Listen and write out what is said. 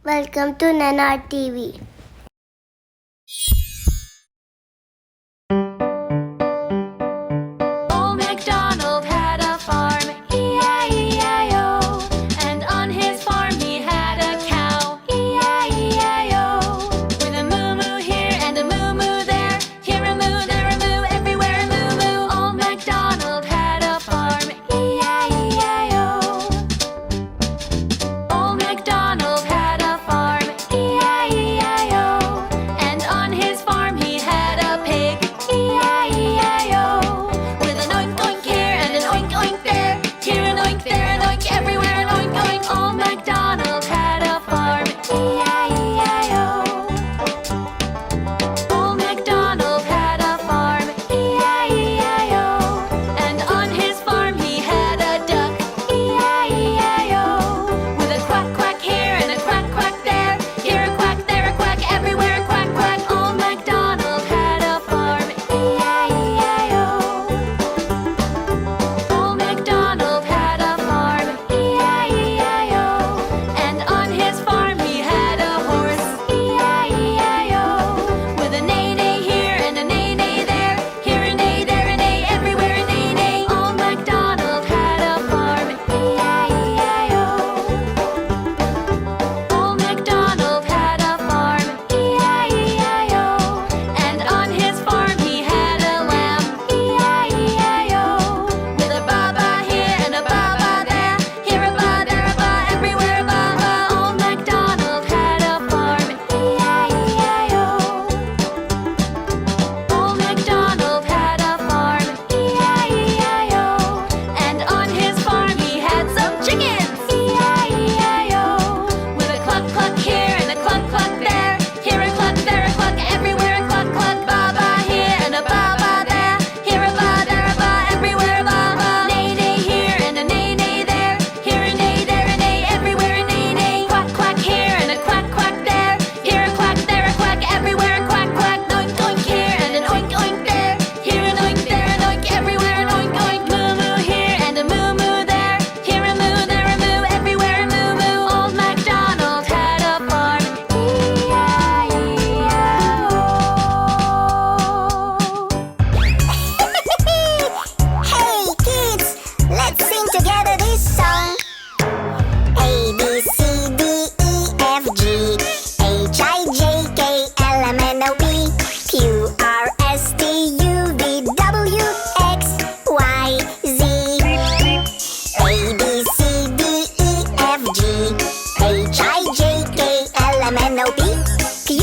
Welcome to Naina TV. Old MacDonald had a farm, E-I-E-I-O. And on his farm he had a cow, E-I-E-I-O. With a moo-moo here and a moo-moo there, here a moo, there a moo, everywhere a moo-moo. Old MacDonald had a farm, E-I-E-I-O. Old MacDonald had a farm, E-I-E-I-O. And on his farm he had a pig, E-I-E-I-O. With an oink oink here and an oink oink there, here an oink, there an oink, everywhere an oink oink. Old MacDonald had a farm, E-I-E-I-O. Old MacDonald had a farm, E-I-E-I-O. And on his farm he had a duck, E-I-E-I-O. With a quack quack here and a quack quack there, here a quack, there a quack, everywhere a quack quack. Old MacDonald had a farm, E-I-E-I-O. Old MacDonald had a farm, E-I-E-I-O. And on his farm he had a horse, E-I-E-I-O. With a neigh-neigh here and a neigh-neigh there, here a neigh, there a neigh, everywhere a neigh-neigh. Old MacDonald had a farm, E-I-E-I-O. Old MacDonald had a farm, E-I-E-I-O. And on his farm he had a lamb, E-I-E-I-O. With a ba-ba here and a ba-ba there, here a ba, there a ba, everywhere a ba-ba. Old MacDonald had a farm, E-I-E-I-O. Old MacDonald had a farm, E-I-E-I-O. And on his farm he had some chickens, E-I-E-I-O. With a cluck cluck here and a cluck cluck there, here a cluck, there a cluck, everywhere a cluck cluck. Ba-ba here and a ba-ba there, here a ba, there a ba, everywhere a ba-ba. Neigh-neigh here and a neigh-neigh there, here a neigh, there a neigh, everywhere a neigh-neigh. Quack quack here and a quack quack there, here a quack, there a quack, everywhere a quack quack. Oink oink here and an oink oink there, here an oink, there an oink, everywhere an oink oink. Moo-moo here and a moo-moo there, here a moo, there a moo, everywhere a moo-moo. Old MacDonald had a farm, E-I-E-I-O. Hey kids, let's sing together this song. A, B, C, D, E, F, G, H, I, J, K, L, M, N, O, P, Q, R, S, T, U, V, W, X, Y, Z. A, B, C, D, E, F, G, H, I, J, K, L, M, N, O, P, Q,